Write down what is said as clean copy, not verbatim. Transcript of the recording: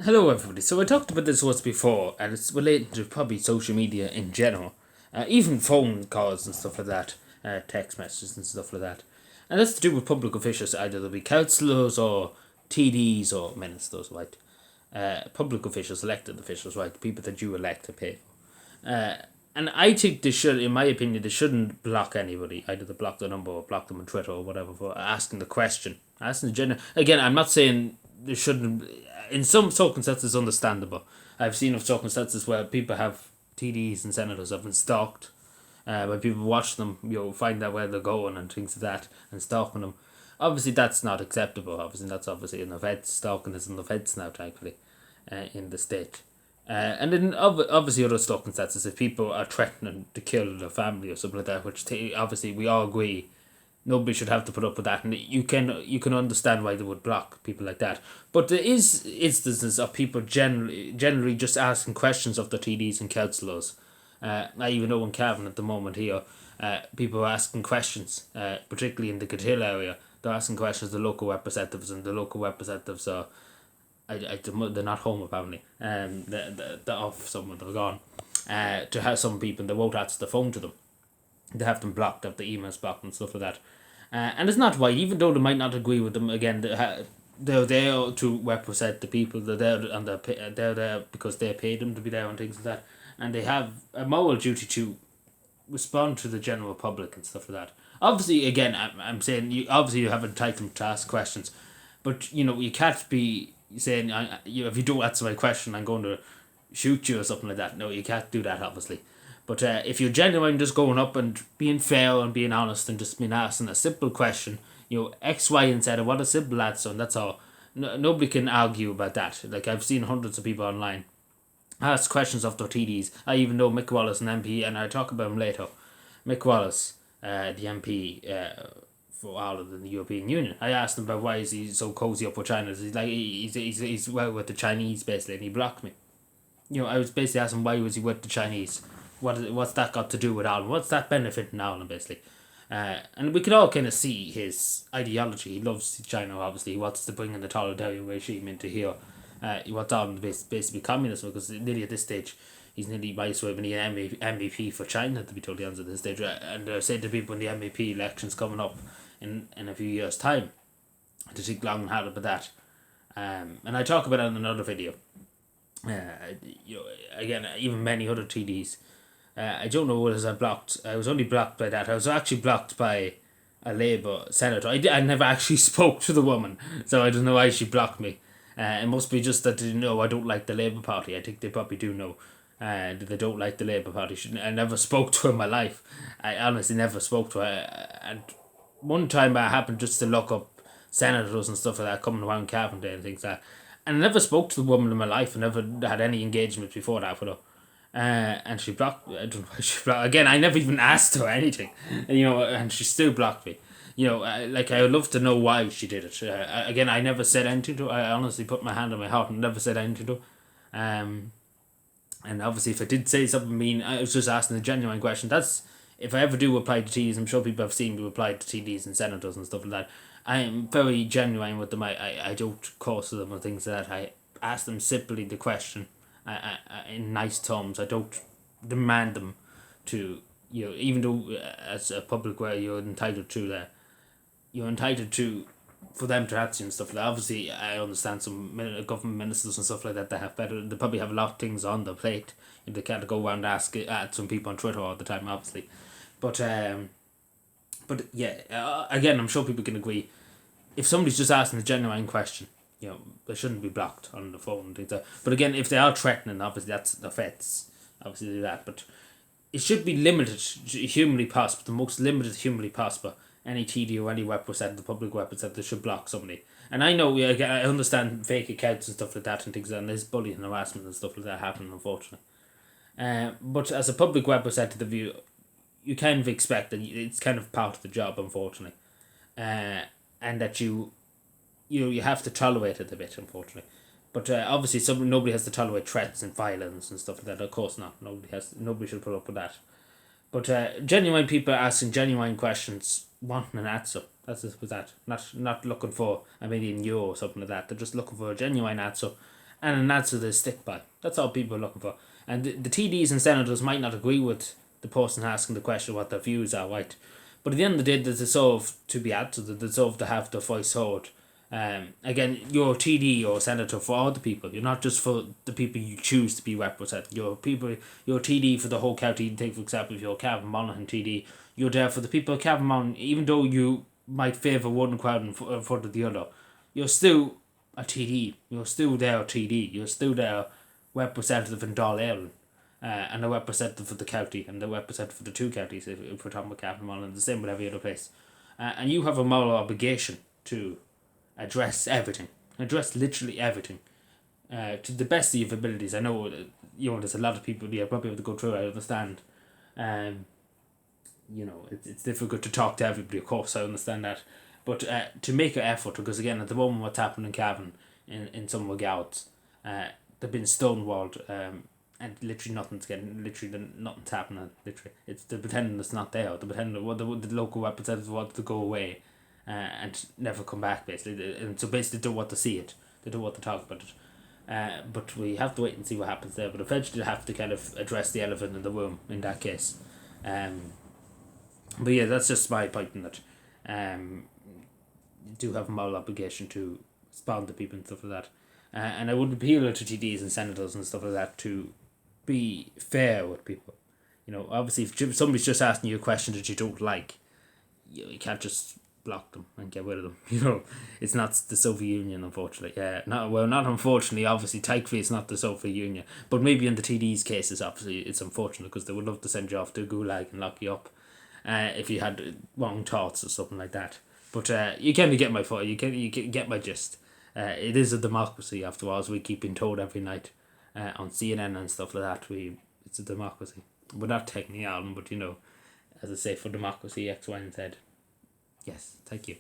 Hello, everybody. So I talked about this once before, and it's related to probably social media in general, even phone calls and stuff like that, text messages and stuff like that. And that's to do with public officials, either they be councillors or TDs or ministers, right? Public officials, elected officials, right? People that you elect to pay. And I think they should, in my opinion, they shouldn't block anybody. Either they block the number or block them on Twitter or whatever for asking the question. Asking the general. Again, I'm not saying they shouldn't. In some circumstances, understandable. I've seen of circumstances where people have TDs and senators have been stalked. When people watch them, find out where they're going and things like that, and stalking them. Obviously, that's not acceptable. Obviously, that's obviously in offence. Stalking is an offence now, thankfully, in the state. And then obviously other circumstances, if people are threatening to kill their family or something like that, which obviously we all agree nobody should have to put up with that, and you can understand why they would block people like that. But there is instances of people generally just asking questions of the TDs and councillors. I even know in Cavan at the moment here, people are asking questions, particularly in the Cahill area. They're asking questions to the local representatives, and the local representatives are they're not home apparently. They're off somewhere, they're gone. To have some people, they won't answer the phone to them. They have them blocked, have the emails blocked and stuff like that. And it's not right, even though they might not agree with them. Again, they're there to represent the people. They're there and they're there because they paid them to be there and things like that. And they have a moral duty to respond to the general public and stuff like that. Obviously, again, I'm saying you have entitlement to ask questions, but you can't be saying if you don't answer my question, I'm going to shoot you or something like that. No, you can't do that, obviously. But if you're genuine, just going up and being fair and being honest and just being asking a simple question, X, Y, and Z, what a simple answer, and that's all. No, nobody can argue about that. Like, I've seen hundreds of people online ask questions of their TDs. I even know Mick Wallace, an MP, and I'll talk about him later. Mick Wallace, the MP for Ireland in the European Union. I asked him about why is he so cozy up with China. He's like he's well with the Chinese basically, and he blocked me. I was basically asking why was he with the Chinese. What's that got to do with Ireland? What's that benefiting Ireland basically? And we can all kind of see his ideology. He loves China, obviously. He wants to bring in the totalitarian regime into here. He wants Ireland to basically communism because nearly at this stage, he's nearly might as well be an MVP for China, to be totally honest at this stage. And they're saying to people in the MVP elections coming up in a few years' time to think long and hard about that. And I talk about it in another video. Uh, Again, even many other TDs. I don't know what I blocked. I was only blocked by that. I was actually blocked by a Labour senator. I never actually spoke to the woman, so I don't know why she blocked me. It must be just that they know I don't like the Labour Party. I think they probably do know. And they don't like the Labour Party. I never spoke to her in my life. I honestly never spoke to her. And one time I happened just to look up senators and stuff like that coming around Carpenter and things like that. And I never spoke to the woman in my life. I never had any engagement before that with her. And she blocked. I don't know why she blocked. Again, I never even asked her anything, and she still blocked me. Like I would love to know why she did it. Again, I never said anything to her. I honestly put my hand on my heart and never said anything to her. And obviously, if I did say something mean, I was just asking a genuine question. That's if I ever do apply to TDs. I'm sure people have seen me apply to TDs and senators and stuff like that. I am very genuine with them. I don't course them or things like that. I ask them simply the question in nice terms. I don't demand them to, even though as a public where you're entitled to for them to answer and stuff like that. Obviously, I understand some government ministers and stuff like that. They probably have a lot of things on their plate. And they can't go around and ask at some people on Twitter all the time, obviously. But yeah, again, I'm sure people can agree. If somebody's just asking a genuine question, they shouldn't be blocked on the phone and things like that. But again, if they are threatening, obviously that's the offence. Obviously do that, but it should be limited, humanly possible, the most limited humanly possible. Any TD or any representative, public representative should block somebody. And I know, again, I understand fake accounts and stuff like that and things like that, and there's bullying and harassment and stuff like that happening, unfortunately. But as a public representative, you kind of expect that it's kind of part of the job, unfortunately. And that you have to tolerate it a bit, unfortunately. But obviously, nobody has to tolerate threats and violence and stuff like that. Of course not. Nobody should put up with that. But genuine people asking genuine questions, wanting an answer. That's just with that. Not looking for €1 million or something like that. They're just looking for a genuine answer, and an answer they stick by. That's all people are looking for. And the TDs and senators might not agree with the person asking the question what their views are, right? But at the end of the day, they deserve to be answered. They deserve to have their voice heard. Again, you're a TD or a senator for all the people. You're not just for the people you choose to be represented. You're a TD for the whole county. Take, for example, if you're a Cavan Monaghan TD, you're there for the people of Cavan Monaghan. Even though you might favour one crowd in front of the other, you're still a TD. You're still there TD. You're still there representative in Dáil Éireann. And a representative for the county, and the representative for the two counties, if we're talking about Cavan Monaghan, the same with every other place. And you have a moral obligation to address everything. Address literally everything. To the best of your abilities. I know, there's a lot of people you're probably able to go through, I understand. It's difficult to talk to everybody, of course, I understand that. But to make an effort, because again, at the moment what's happening in Cavan, in some regards, they've been stonewalled, and literally nothing's happening, literally. They're pretending it's not there, they're pretending the local representatives want to go away, and never come back, basically. And so basically they don't want to see it, they don't want to talk about it. But we have to wait and see what happens there, but eventually they have to kind of address the elephant in the room in that case. But yeah, that's just my point in that. You do have a moral obligation to respond to people and stuff like that. And I would appeal to TDs and senators and stuff like that to be fair with people. Obviously, if somebody's just asking you a question that you don't like, you can't just block them and get rid of them. It's not the Soviet Union, unfortunately. Not unfortunately. Obviously, technically, it's not the Soviet Union. But maybe in the TD's cases, obviously, it's unfortunate because they would love to send you off to Gulag and lock you up, if you had wrong thoughts or something like that. But you kind of get my point. You can get my gist. It is a democracy, after all, as we keep being told every night on CNN and stuff like that. It's a democracy. We're not technically Ireland, but as I say, for democracy, X, Y, and Z. Yes, thank you.